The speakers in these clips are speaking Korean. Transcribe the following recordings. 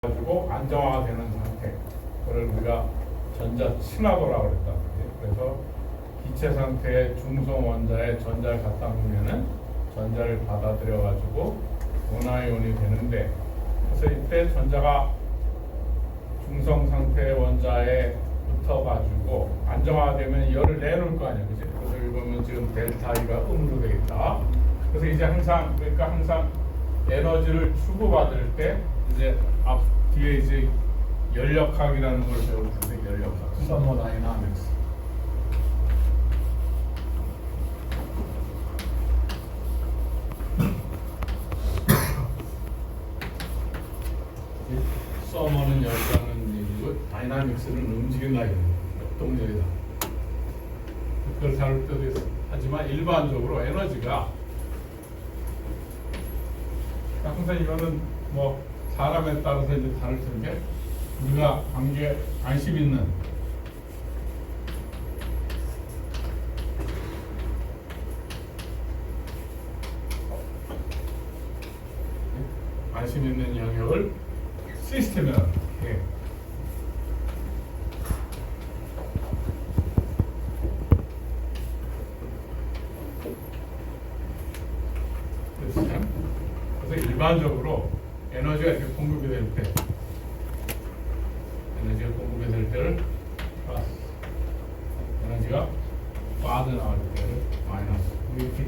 가지고 안정화되는 상태, 그걸 우리가 전자 친화도라고 그랬단 말이에요. 그래서 기체 상태의 중성 원자에 전자를 갖다 놓으면은 전자를 받아들여 가지고 원아이온이 되는데, 그래서 이때 전자가 중성 상태의 원자에 붙어 가지고 안정화되면 열을 내놓을 거 아니에요, 그지? 그래서 여기 보면 지금 델타 E가 음으로 되겠다. 그래서 이제 항상, 그러니까 항상 에너지를 주고받을 때 이제 앞 뒤에 이제 열역학이라는 걸 배울 텐데, 열역학, 서머다이나믹스. 서머는 열다는 얘기고, 다이나믹스는 움직인다 이런 거예요. 역동적이다. 그걸 다룰 때도 있어. 하지만 일반적으로 에너지가, 항상 이거는 뭐 사람에 따라서 이제 다를 텐데, 우리가 관심 있는 영역을 시스템이라고 해. 그래서 일반적으로 에너지가 이렇게 공급이 될 때, 때를 플러스, 에너지가 빠져나갈 때를 마이너스,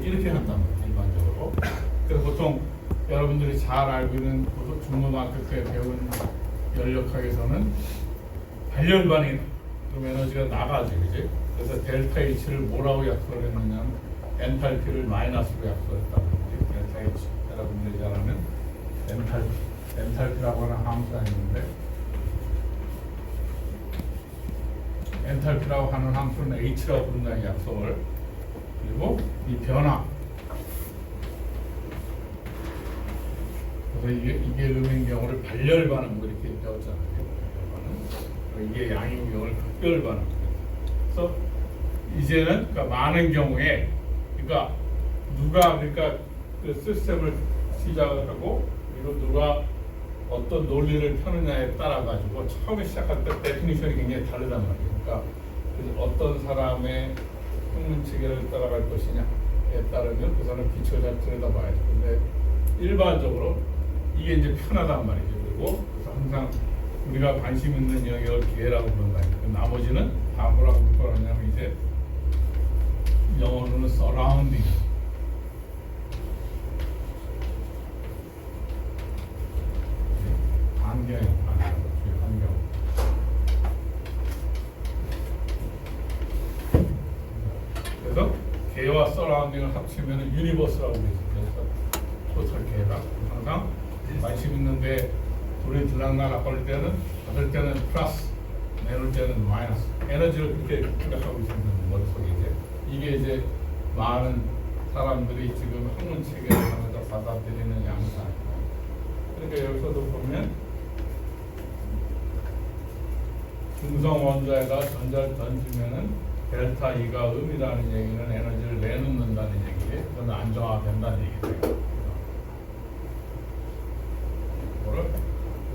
이렇게 한단 말이에요, 일반적으로. 그래서 보통 여러분들이 잘 알고 있는 중고등학교 때 배운 열역학에서는 발열반이, 그럼 에너지가 나가지, 그지? 그래서 델타 H를 뭐라고 약속을 했느냐면 엔탈피를 마이너스로 약속했다고 했지. 델타 H, 여러분들이 잘 아는 엔탈피라고 하는 함수가 있는데, 엔탈피라고 하는 함수는 H라고 부른다는 약속을, 그리고 이 변화, 그래서 이게 음인 경우를 발열 반응 뭐 이렇게 배웠잖아요. 이게 양인 경우를 각별 반응. 그래서 이제는 그러니까 많은 경우에, 그러니까 누가 그 시스템을 시작하고, 그리고 누가 어떤 논리를 펴느냐에 따라 가지고 처음에 시작할 때 데피니션이 굉장히 다르단 말이에요. 그러니까 그래서 어떤 사람의 학문 체계를 따라갈 것이냐에 따르면 그 사람 기초 잘 들여다봐야죠. 근데 일반적으로 이게 이제 편하단 말이죠. 그리고 그래서 항상 우리가 관심 있는 영역을 기회라고 부른다니까. 나머지는 다 뭐라고 부르냐면 이제 영어로는 서라운딩, 환경. 그래서 개와 서라운딩을 합치면 유니버스라고 되죠. 그래서 토탈 개가 항상 관심 있는데 둘이 들락날락 할 때는, 받을 때는 플러스, 내놓을 때는 마이너스. 에너지를 그렇게 생각하고 있는 머릿속에 이게 이제 많은 사람들이 지금 학문 체계를 하면서 받아들이는 양상입니다. 그러니까 여기서도 보면 중성 원자에다 전자를 던지면은 델타 E가 음이라는 얘기는 에너지를 내놓는다는 얘기예요. 그건 안정화된다는 얘기예요.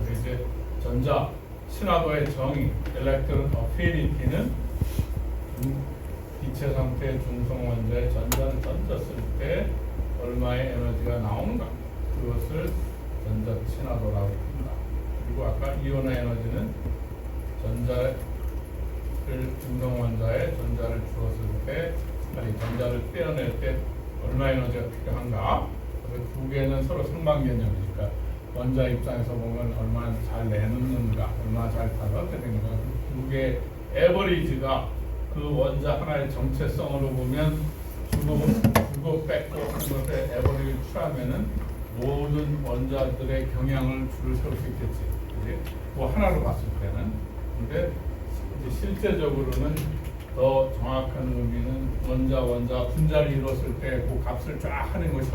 그래서 이제 전자 친화도의 정의, 엘렉트론 어피니티는 기체 상태의 중성 원자에 전자를 던졌을 때 얼마의 에너지가 나오는가, 그것을 전자 친화도라고 합니다. 그리고 아까 이온의 에너지는 중성 원자에 전자를 주었을 때, 아니 전자를 떼어낼 때 얼마 에너지가 필요한가. 그래서 두 개는 서로 상반 개념이니까 원자 입장에서 보면 얼마나 잘 내놓는가, 얼마나 잘 받아들이는가, 두 개의 에버리지가 그 원자 하나의 정체성으로 보면 주고 뺏고 하는 것에 에버리지를 취하면은 모든 원자들의 경향을 줄을 세울 수 있겠지. 그치? 뭐 하나로 봤을 때는. 근데 실제적으로는 더 정확한 의미는 원자 분자를 이뤘을 때 그 값을 쫙 하는 것이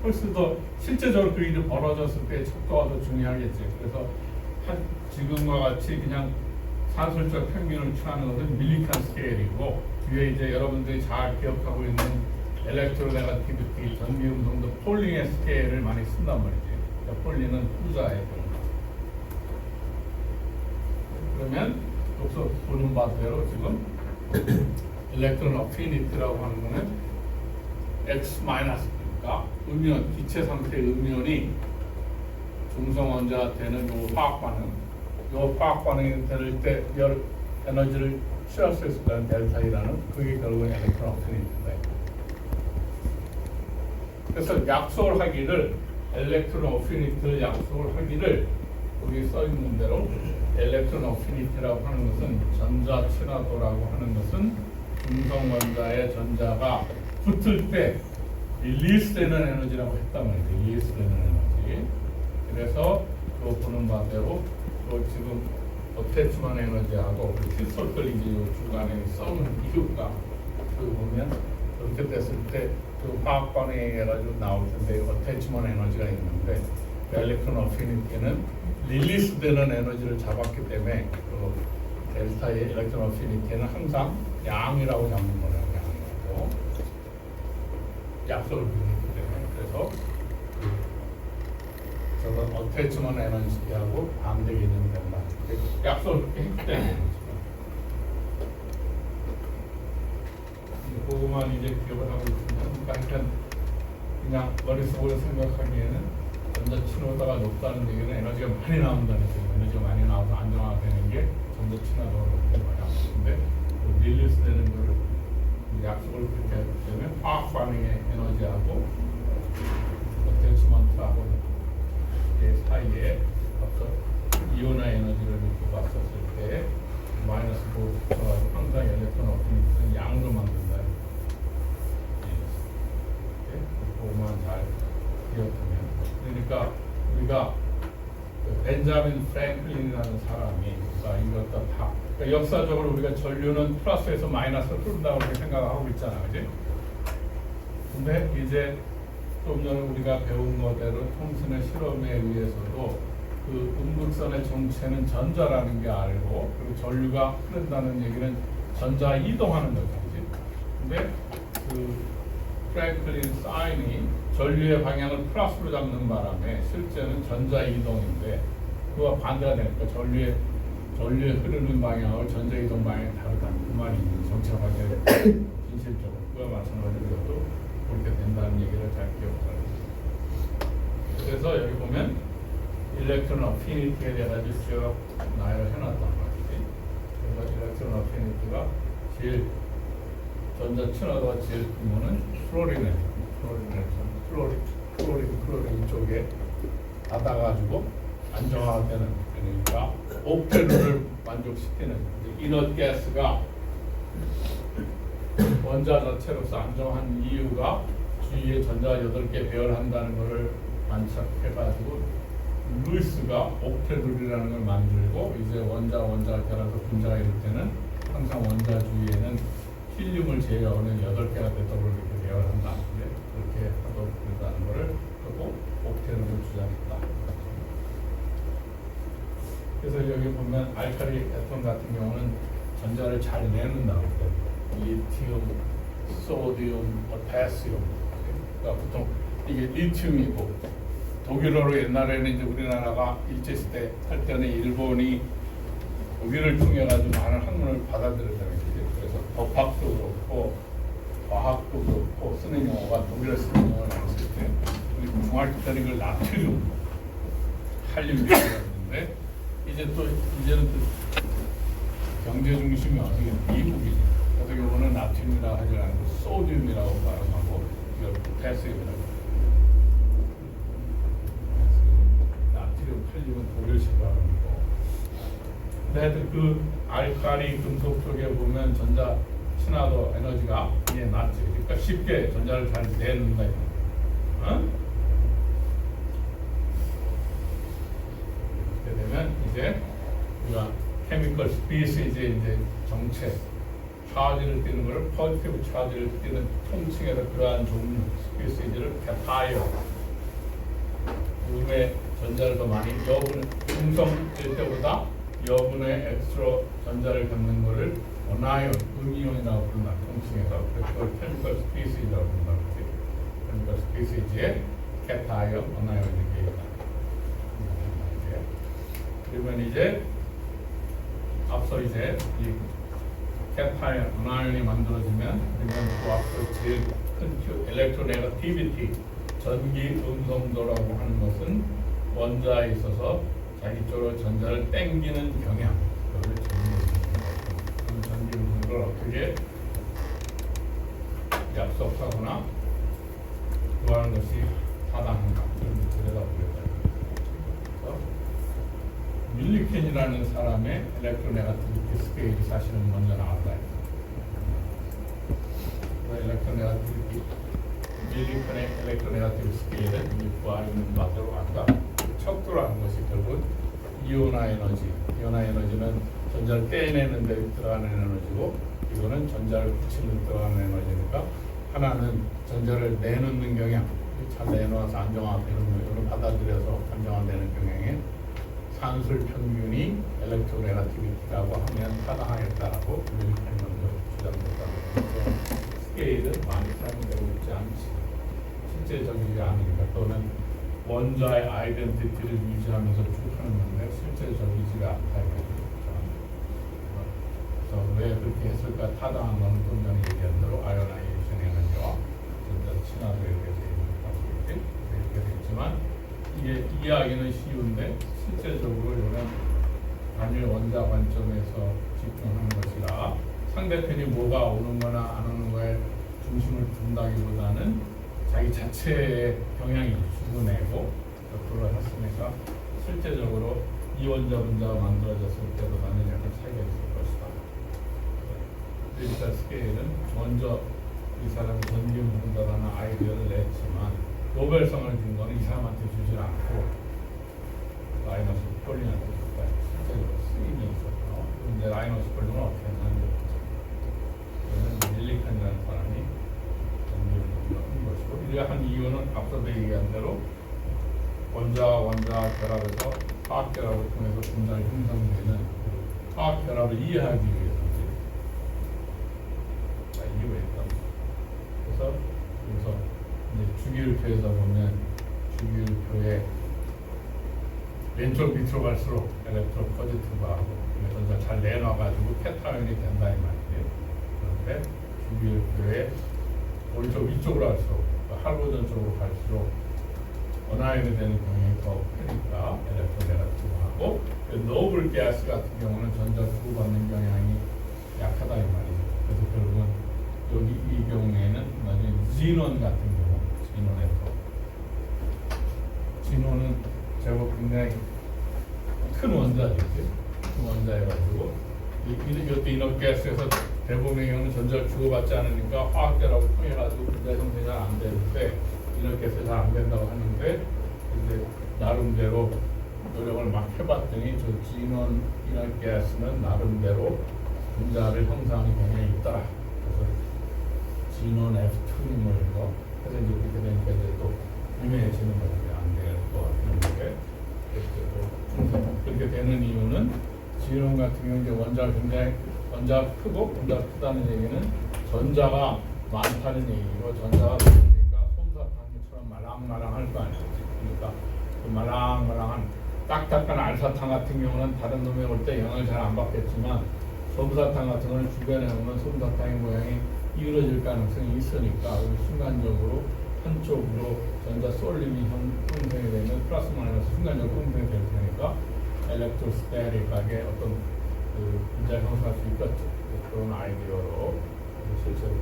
훨씬 더 실제적으로 그 일이 벌어졌을 때 척도가 더 중요하겠지. 그래서 지금과 같이 그냥 산술적 평균을 취하는 것은 밀리칸 스케일이고, 뒤에 이제 여러분들이 잘 기억하고 있는 엘렉트로네가티비티, 전기음성도 폴링의 스케일을 많이 쓴단 말이지. 그러니까 폴링은 후자의 경우. 그러면 여기서 보는 바대로 지금 일렉트론 어피니티라고 하는 거는 X 마이너스니까 음이온, 기체 상태의 음이온이 중성 원자한테는 요 화학 반응, 요 화학 반응이 될 때 열 에너지를 취할 수 있을 때는 델타 E라는 그게 결국은 일렉트론 어피니티인데. 그래서 약속을 하기를 일렉트론 어피니티를 약속을 하기를 여기 써 있는 대로 일렉트론 어피니티라고 하는 것은 전자 친화도라고 하는 것은 중성 원자의 전자가 붙을 때 릴리스되는 에너지라고 했단 말이죠. 릴리스되는 에너지. 그래서 또 보는 바대로 또 지금 어태치먼 에너지하고 칫솔들 이제 요 중간에 싸우는 이유가 여기 보면 이렇게 됐을 때 그 화학 반응이 해가지고 나올 텐데 어태치먼 에너지가 있는데 일렉트론 어피니티는 릴리스되는 에너지를 잡았기 때문에 그 델타의 일렉트론 어피니티는 항상 양이라고 잡는 거예요. 양이라고 약속을 비우기 때문에 그래서 저건 어태치먼 에너지하고 반대 개념이 된다. 약속을 그렇게 했기 때문에 그거만 이제 기억을 하고 있으면 그러니까 그냥 머릿속으로 생각하기에는 전자 친화도가 높다는 얘기는 에너지가 많이 나온다는 얘기예요. 에너지가 많이 나와서 안정화가 되는 게 전자 친화도가 높은 거야. 근데 릴리스 되는 거를 약속을 그렇게 하기 때문에 화학 반응의 에너지하고 어태치먼트하고 사이에 어떤 이온화 에너지를 놓고 봤었을 때 마이너스 5 항상 일렉트론 어피니티는 양으로 만든다. 그거만 잘 기억하면 그러니까 우리가 벤자민 프랭클린이라는 사람이 이것도 다 그러니까 역사적으로 우리가 전류는 플러스에서 마이너스로 흐른다고 이렇게 생각하고 있잖아, 그지? 근데 이제 좀 전에 우리가 배운 거대로 통신의 실험에 의해서도 그 음극선의 정체는 전자라는 게 알고 그리고 전류가 흐른다는 얘기는 전자 이동하는 거죠, 그지? 근데 그 프랭클린 사인이 전류의 방향을 플러스로 잡는 바람에 실제는 전자 이동인데 그와 반대가 되니까 전류의 흐르는 방향하고 전자 이동 방향이 다르다. 그 말이 정체가 발견 진실적으로 그와 마찬가지로 그렇게 된다는 얘기를 잘 기억하세요. 그래서 여기 보면 일렉트론 어피니티에 대해서 쭉 나열을 해놨단 말이지. 그래서 일렉트론 어피니티가 제일 전자 친화도가 제일 큰 거는 플로린 쪽에 닫아가지고 안정화되는 그러니까 옥테르를 만족시키는 이넛 가스가 원자 자체로서 안정한 이유가 주위에 전자 8개 배열한다는 것을 관측해가지고 루이스가 옥테르라는 걸 만들고 이제 원자가 결합해서 분자가 이룰 때는 항상 원자 주위에는 힐륨을 제외하고는 8개가 되도록 이렇게 배열한다. 그렇게 하도록 된다는 것을 하고 옥테르를 주장했다. 그래서 여기 보면 알칼리 에톤 같은 경우는 전자를 잘 내는다고 해요. 리튬, 소디움, 포타시움. 그러니까 보통 이게 리튬이고 독일어로 옛날에는 이제 우리나라가 일제시대 할 때는 일본이 독일을 통해 가지고 많은 학문을 받아들였잖아요. 그래서 법학도 그렇고 과학도 그렇고 쓰는 용어가 독일어 쓰는 용어를 안 쓸 때 우리 중학교 때는 이걸 나트륨, 칼륨이라고 했는데 이제는 또 경제 중심이 어떻게 미국이죠. 그래서 이거는 나트륨이라고 하지 않고 소듐이라고 발음하고 이걸 포타시움이라고. 나트륨, 칼륨은 독일식 발음이고. 근데 하여튼 그 알칼리 금속 쪽에 보면 전자 친화도 에너지가 이게 낮지. 그러니까 쉽게 전자를 잘 내는다. 어? 이렇게 되면 이제 우리가 케미컬 스피시즈의 이제 정체, 차지를 띠는 것을 포지티브 차지를 띠는 통칭해서 그러한 종류 스피시즈를 캡타이어. 음의 전자를 더 많이 여분 중성일 때보다 여분의 엑스트로 전자를 갖는 것을 어나이온, 음이온이라고 부른다. 통칭해서 그래서 그걸 케미컬 스피시즈라고 부른다. 케미컬 스피시즈의 캡타이어, 어나이온 이렇게 있다. 그러면 이제 앞서 이제 이 캐타이온 아이온이 만들어지면 그러면 그 앞서 제일 큰 일렉트로네거티비티 전기 음성도라고 하는 것은 원자에 있어서 자기 쪽으로 전자를 땡기는 경향, 그걸 전기 음성도를 어떻게 약속하거나 구하는 것이 타당한가 이런 들여다보겠다. 밀리켄이라는 사람의 일렉트로네거티비티 스케일이 사실은 먼저 나왔다. 일렉트로네거티비티 밀리켄의 일렉트로네거티비티 스케일은 구하고 있는 바대로 아까 척도라는 것이 결국 이온화 에너지는 전자를 빼내는 데 들어가는 에너지고 이거는 전자를 붙이는 데 들어가는 에너지니까 하나는 전자를 내놓는 경향, 잘 내놓아서 안정화 이런 걸 받아들여서 안정화되는 경향에 산술 평균이 일렉트로네거티비티라고 하면 타당하겠다라고 밀리켄이 먼저 주장했다고. 스케일은 많이 사용되고 있지 않지, 실제적이지 않으니까 또는 원자의 아이덴티티를 유지하면서 쭉 하는 건데 실제적이지가 않다 이거죠. 그래서 왜 그렇게 했을까? 타당한 건 좀 전에 얘기한 대로 아이오나이제이션 에너지와 전자 친화도에 대해서 얘기하고 이렇게 되겠지만 이게 이해하기는 쉬운데 실제적으로 이런 단일 원자 관점에서 집중하는 것이라 상대편이 뭐가 오는 거나 안 오는 거에 중심을 둔다기보다는 자기 자체의 경향이 주도내고 그걸 했으니까 실제적으로 이원자 분자가 만들어졌을 때보다는 약간 차이가 있을 것이다. 일단 스케일은 먼저 이 사람이 전기음성자라는 아이디어를 냈지만 노벨상을 준 거는 이 사람한테 주지 않고 라이너스 폴링한테 줬다. 실제로 쓰임이 있었고 근데 라이너스 폴링은 어떻게 했냐면 밀리켄이라는 사람이 전기음성자를 한 것이고 우리가 한 이유는 앞서도 얘기한 대로 원자와 결합에서 화학 결합을 통해서 분자가 형성되는 화학 결합을 이해하기 위해서지. 이유가 있다. 그래서 이제 주기율표에서 보면 주기율표에 왼쪽 밑으로 갈수록 일렉트로 포지티브가 하고 전자 잘 내놔가지고 캐타이온이 된다 이 말이에요. 그런데 주기율표에 오른쪽 위쪽으로 갈수록 할로전 쪽으로 갈수록 어나이온이 되는 경향이 더 크니까 일렉트로네거티브하고 노블 가스 같은 경우는 전자 주고받는 경향이 약하다 이 말이죠. 그래서 결국은 여기 이 경우에는 나중에 진원 같은 경우 진원은 제법 굉장히 큰 원자죠. 큰 원자여가지고 이것도 이너가스에서 대부분의 경우는 전자를 주고받지 않으니까 화학결합을 통해가지고 분자 형성이 잘 안 되는데 이너가스 잘 안 된다고 하는데 이제 나름대로 노력을 막 해봤더니 저 진원 이너가스는 나름대로 분자를 형성하는 경향이 있더라. 그래서 진원 F2 뭐 이런 거 그래서 이제 그렇게 되니까 이제 또 유명해지는 거죠. 안 될 것 같은데 그렇게 되는 이유는 진원 같은 경우 이제 원자가 굉장히 원자가 크다는 얘기는 전자가 많다는 얘기고 전자가 많으니까 솜사탕처럼 말랑말랑할 거 아니에요. 그러니까 그 말랑말랑한 딱딱한 알사탕 같은 경우는 다른 놈에 올 때 영향을 잘 안 받겠지만 솜사탕 같은 거는 주변에 오면 솜사탕의 모양이 이루어질 가능성이 있으니까 순간적으로 한쪽으로 전자 쏠림이 형성이 되면 플러스 마이너스 순간적으로 형성이 될 테니까 엘렉트로스테릭하게 어떤 그 분자 형성할 수 있겠죠. 그런 아이디어로 실제로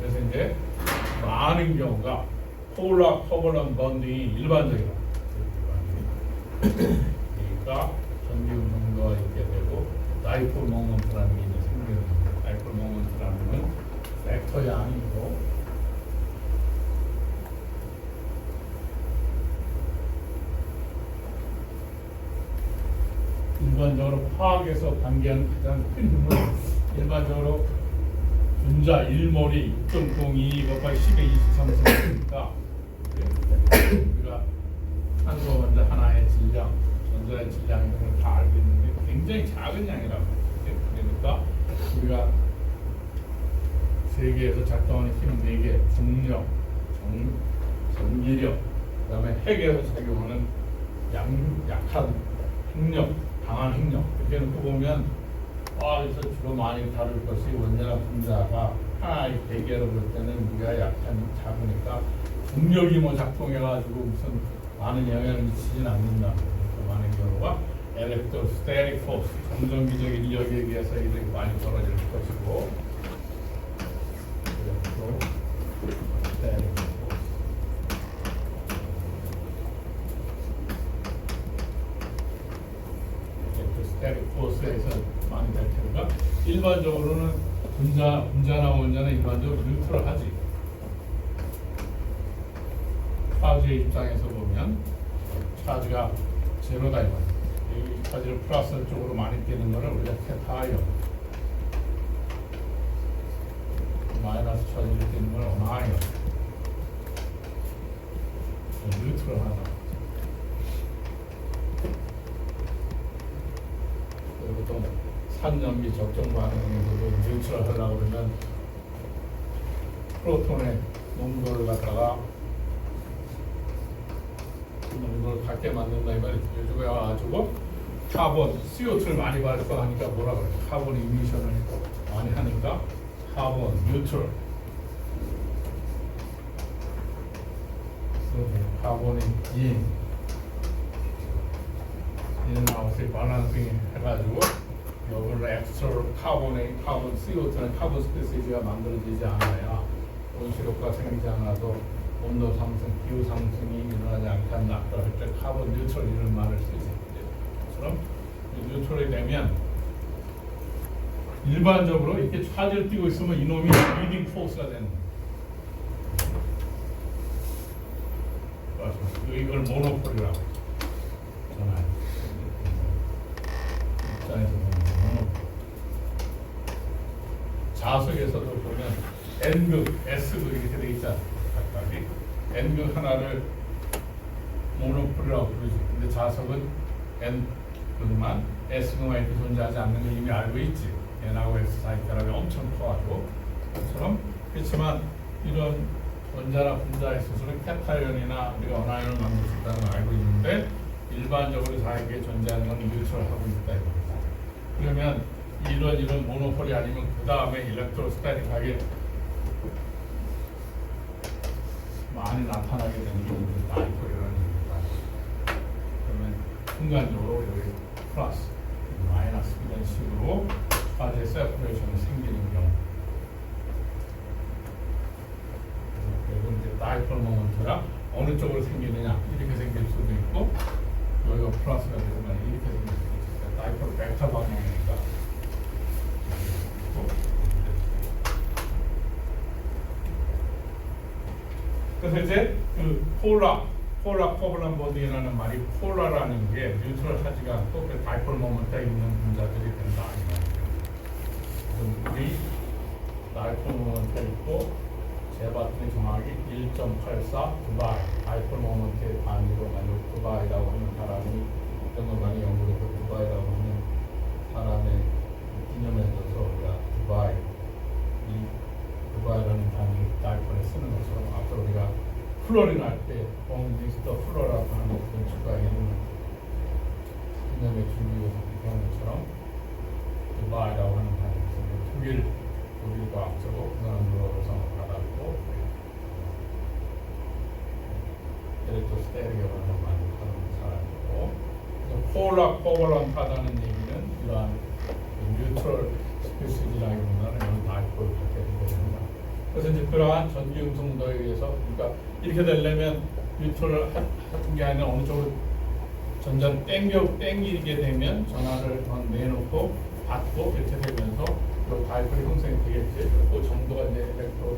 그래서 이제 많은 경우가 폴라 커벌런 번딩이 일반적이다. 그러니까 전기 음성도가 있게 되고 다이폴 모먼트라는 게 이제 생기는 다이폴 모먼트라는 건 벡터이 아니고 일반적으로 화학에서 관계하는 가장 큰 힘은 일반적으로 분자 1몰이 6.02 곱하기 10의 23승이니까 우리가 탄소 원자 하나의 질량, 전자의 질량 이런 걸 다 알고 있는데 굉장히 작은 양이라고 그러니까 우리가 세계에서 작동하는 힘 4개, 중력, 전기력, 그 다음에 핵에서 작용하는 약한 행력, 강한 행력 이렇게 놓고 보면 그래서 주로 많이 다룰 것이 원자나 분자가 하나의 대개로 볼 때는 우리가 약한 작으니까 중력이 뭐 작동해가지고 무슨 많은 영향을 미치진 않는다. 그러니까 많은 경우가 엘렉트로스태틱 포스, 정전기적 인력에 의해서 이렇게 많이 벌어질 것이고, 엘렉트로스태틱 포스에서 많이 될 테니까 일반적으로는 분자나 원자는 일반적으로 뉴트럴하지. 차지의 입장에서 보면 차지가 제로다 이거야. 이 차지를 플러스 쪽으로 많이 띄는 거를 우리가 캣아이언, 마이너스 차지를 띄는 걸 어나이언, 뉴트럴하다. 그리고 또 산염기 적정 반응에서도 뉴트럴 하려고 그러면 프로톤의 농도를 갖다가 농도를 갖게 만든다 이 말이죠. 요즘에 와가지고 카본, CO2를 많이 발사하니까 뭐라 그래? 카본 이미션을 많이 하니까 카본 뉴트럴. 카본이 인아웃이 밸런싱 해가지고 여기는 엑스트라 카본 CO2는 카본 스피시스가 만들어지지 않아야 온실효과가 생기지 않아도 온도 상승, 기후 상승이 일어나지 않게 한다. 할 때 카본 뉴트럴 이런 말을 쓰지. 그럼 뉴트럴이 되면 일반적으로 이렇게 차지를 띄고 있으면 이놈이 리딩 포스가 되는 거예요. 이걸 모노폴이라고 전화해. 입장에서 보면 모노폴. 자석에서도 보면 N극, S극 이렇게 돼 있잖아. 각각이 N극 하나를 모노폴이라고 부르지. 근데 자석은 N극만 S극만 이렇게 존재하지 않는 걸 이미 알고 있지. N하고 S 사이 결합이 엄청 커가지고. 그렇지만 이런 원자나 분자에 있어서는 캣아이언이나 우리가 어나이언을 만들 수 있다는 걸 알고 있는데 일반적으로 사이에 존재하는 건 뉴트럴하고 있다 이겁니다. 그러면 이런 모노폴이 아니면 그 다음에 일렉트로스태틱하게 많이 나타나게 되는 게 다이폴이라는 얘기입니다. 그러면 순간적으로 여기 플러스, 마이너스 이런 식으로 파제 세퍼레이션이 생기는 경우. 그리고 이제 다이폴 모먼트가 어느 쪽으로 생기느냐 이렇게 생길 수도 있고 여기가 플러스가 되면 이렇게 생길 수도 있어요. 다이폴 벡터 방향이니까. 그래서 이제 그 폴라 코블란 보디라는 말이 폴라라는 게 뉴트럴하지가 않고 그 다이폴 모먼트가 있는 분자들이 된다 이 말이죠. 우리 다이폴 모먼트가 있고 제바튼이 정확히 1.84 두바이 다이폴 모먼트의 단위로 만약 두바이라고 하는 사람이 어떤 걸 많이 연구해서 두바이라고 하는 사람의 기념에 있어서 우리가 두바이라는 단위 다이폴에 쓰는 것처럼 앞으로 우리가 플로린 할 때 미스터 플로라고 하는 건축가 이름 기념에 준비해서 하는 것처럼 두바이라고 하는 단위에서 독일 과학자고 그 사람으로 상을 받았고 엘렉트로스태틱이라는 말을 하는 사람이고 폴라 코벌런트하다는 얘기는 이러한 뉴트럴 스피시즈라기보다는 다이폴 이렇게 됩니다. 그래서 이제 그러한 전기 음성도에 의해서 그러니까 이렇게 되려면 뉴트럴을 하는 게 아니라 어느 쪽으로 전자를 땡기게 되면 전화를 내놓고 받고 이렇게 되면서 그 다이폴이 형성이 되겠지. 그 정도가 이제 일렉트로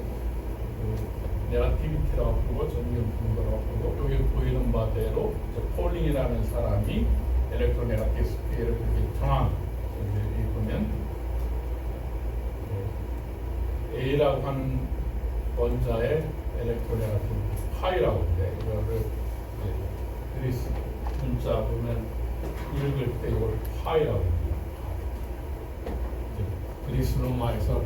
네거티비티라고 부르고 전기 음성도라고 부르고 여기 보이는 바대로 폴링이라는 사람이 엘렉트로 네거티브 스피어를 이렇게 정한 이제 보면 A라고 하는 원자의 엘렉트로네가티브 파이라고 하는데 이거를 그리스 문자 보면 읽을 때 이걸 파이라고 합니다. 그리스 로마에서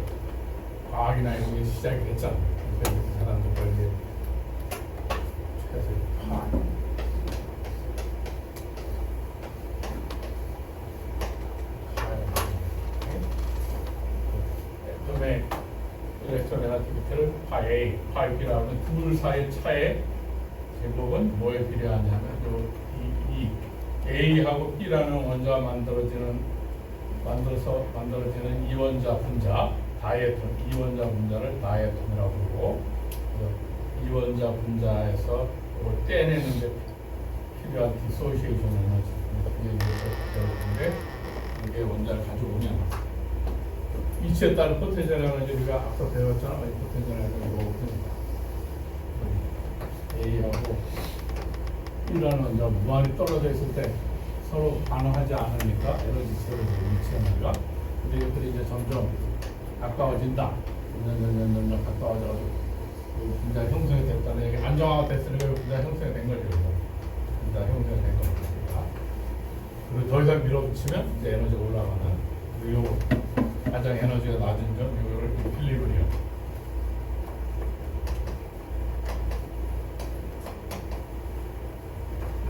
과학이나 이런 게 시작이 됐잖아요. 그래서 사람들과 이제 최소 파이 파A, 파이라고 하는 둘 사이의 차의 제곱은 뭐에 비례하냐면 이 A하고 B라는 원자가 만들어지는 이원자 분자 다이에톤, 이원자 분자를 다이에톤이라고 부르고 이원자 분자에서 이걸 떼내는 데 필요한 디소시에이션 에너지 배웠는데 이게 원자를 가져오면 위치에 따른 포텐셜 에너지 우리가 앞서 배웠잖아. 포텐셜 에너지 A하고 B라는 원자가 무한히 떨어져 있을 때 서로 반응하지 않으니까 에너지 세로 위치 에너지가 근데 이것들이 이제 점점 가까워진다. 점점 가까워져가지고 분자 형성이 됐다는 얘기 안정화가 됐으니까 분자 형성이 된 거죠. 분자 형성이 된 겁니다. 그리고 더 이상 밀어붙이면 이제 에너지가 올라가는 그리고 가장 에너지가 낮은 점 이거를 이퀄리브리엄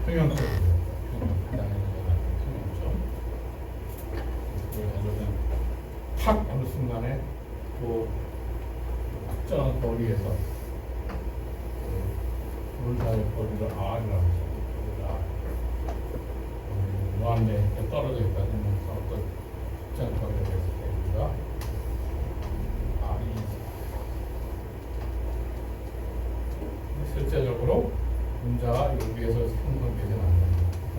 평형점이에요. 가장 에너지가 낮은 평형점 그걸 가져오면 탁 어느 순간에 그 특정한 거리에서 둘 사이의 거리를 R이라고 해서 무한대에 떨어져 있다는 어떤 특정 거리가 됐을 때 우리가 R이 실제적으로 분자가 여기에서 형성되지는 않습니다.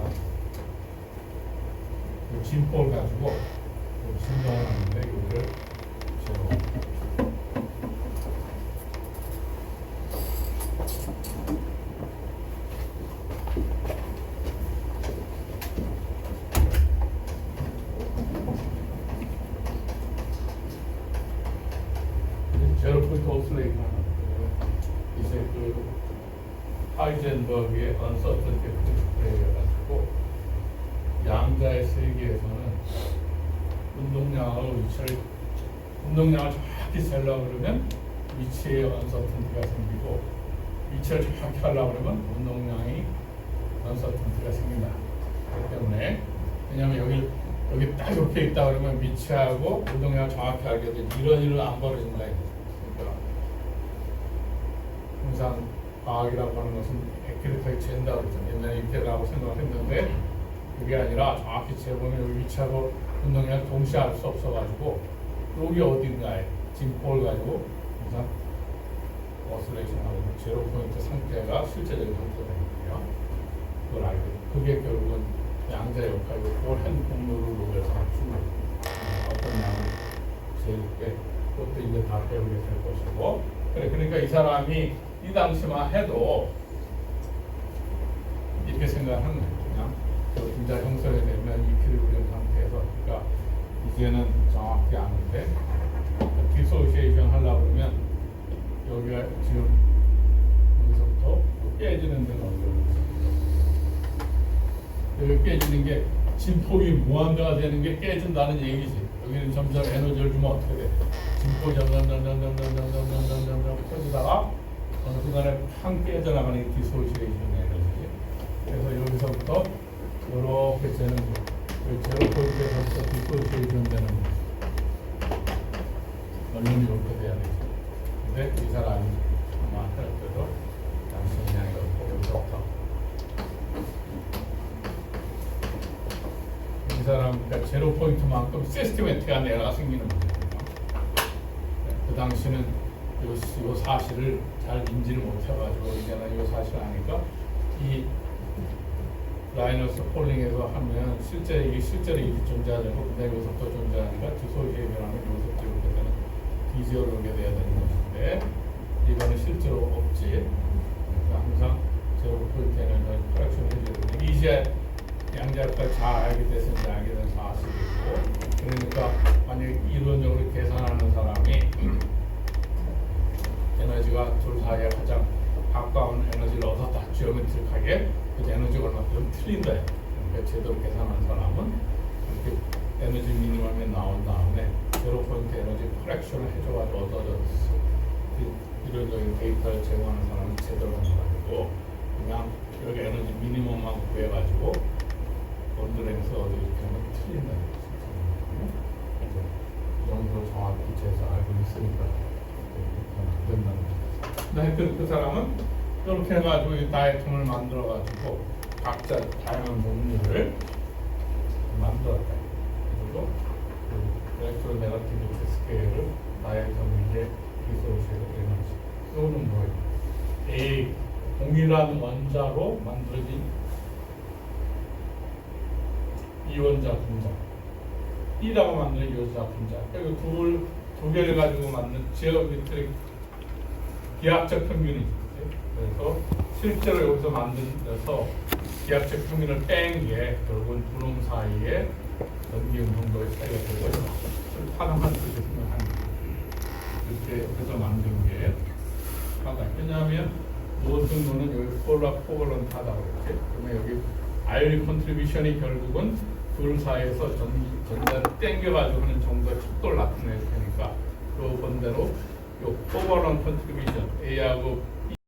진포를 가지고 진동을 하는데 여기를 제로 제로포인트 오슬레이션 이제 그 하이젠버그의 언서턴티 프린시플이어가지고 양자의 세계에서는 운동량을 정확히 세려고 그러면 위치에 언서턴티가 생기고 위치를 정확히 하려고 그러면 운동량이 언서턴티가 생긴다. 그렇기 때문에 왜냐하면 여기 딱 이렇게 있다 그러면 위치하고 운동량을 정확히 알게 되면 이런 일은 안 벌어진다. 항상 과학이라고 하는 것은 액큐레이트하게 잰다고 그러죠. 옛날에 이때라고 생각을 했는데 그게 아니라 정확히 재보면 여기 위치하고 운동량을 동시에 알 수 없어가지고 여기 어딘가에 진포를 가지고 항상 어슬레이션하고 제로 포인트 상태가 실제적인 상태가 되거든요. 그걸 알고 그게 결국은 양자 역할이고 그걸 핸드폰으로 녹여서 어떤 양을 제일 때 그것도 이제 다 배우게 될 것이고 그러니까 이 사람이 이 당시만 해도 이렇게 생각하는 거예요. 그냥 그 분자 형성이 되면 이퀄리브리엄 상태에서 그러니까 이제는 정확히 아는데 디소시에이션 하려고 그러면 여기가 지금 여기서부터 깨지는 데는 어디로 여기 깨지는 게 진폭이 무한대가 되는 게 깨진다는 얘기지. 여기는 점점 에너지를 주면 어떻게 돼? 진폭이 점점 커지다가 어느 순간에 팡 깨져나가는 게 디소시에이션 에너지. 그래서 여기서부터 이렇게 재는 제로 포인트에서부터 디소시에이션 되는 원룸이 이렇게 돼야 되지. 근데 이 사람이 아마 할 때도 당신 양이 없고 여기서부터 이 사람 그러니까 제로 포인트만큼 시스테매틱한 에러가 생기는 거죠. 그 당시는 요 사실을 잘 인지를 못해가지고 이제는 요 사실을 아니까 이 라이너스 폴링에서 하면 이게 실제로 이게 존재하고 근데 여기서부터 존재하니까 디소시에 변하면 여기서부터 이렇게 되는 디지어를 오게 돼야 되는 것인데 이거는 실제로 없지. 그러니까 항상 제로 포인트에는 커렉션 해줘야 되는데 이제 양자역까지 잘 알게 돼서 이제 알게 된 사실이고 그러니까 만약에 이론적으로 계산하는 사람이 에너지가 둘 사이에 가장 가까운 에너지를 얻었다. 지오메트릭하게 그 에너지가 얼마큼 틀린다. 그러니까 제대로 계산한 사람은 이렇게 에너지 미니멈이 나온 다음에 제로 포인트 에너지 커렉션을 해줘가지고 얻어졌어. 이론적인 데이터를 제공하는 사람은 제대로 해가지고 그냥 여기 에너지 미니멈만 구해가지고 원드랭스 어디 이렇게 하면 틀린다. 이 정도로 정확히 재서 알고 있으니까. 된다는 거죠. 근데 하여튼 그 사람은 이렇게 해가지고 이 다이어텀을 만들어가지고 각자 다양한 종류를 만들었다. 그리고 그 일렉트로네가티비티 스케일을 다이어텀에게 리소스에 되는 이거는 뭐예요? A 동일한 원자로 만들어진 이원자 분자 E라고 만드는 이원자 분자 여기 두 개를 가지고 만든 지오메트릭 기하학적 평균이지. 그래서 실제로 여기서 만들어서 기하학적 평균을 뺀 게 결국은 두 놈 사이에 전기음 정도의 차이가 되고 파동한 뜻이 생각하는 이렇게 해서 만든 게 하다. 왜냐하면 모든 거는 여기 폴라 코벌런트하다고 그랬지. 그러면 여기 아이오닉 컨트리뷰션이 결국은 둘 사이에서 전자를 땡겨가지고 하는 정도의 척도를 나타낼 테니까 그 번대로 요 코벌런트 컨트리뷰션 A하고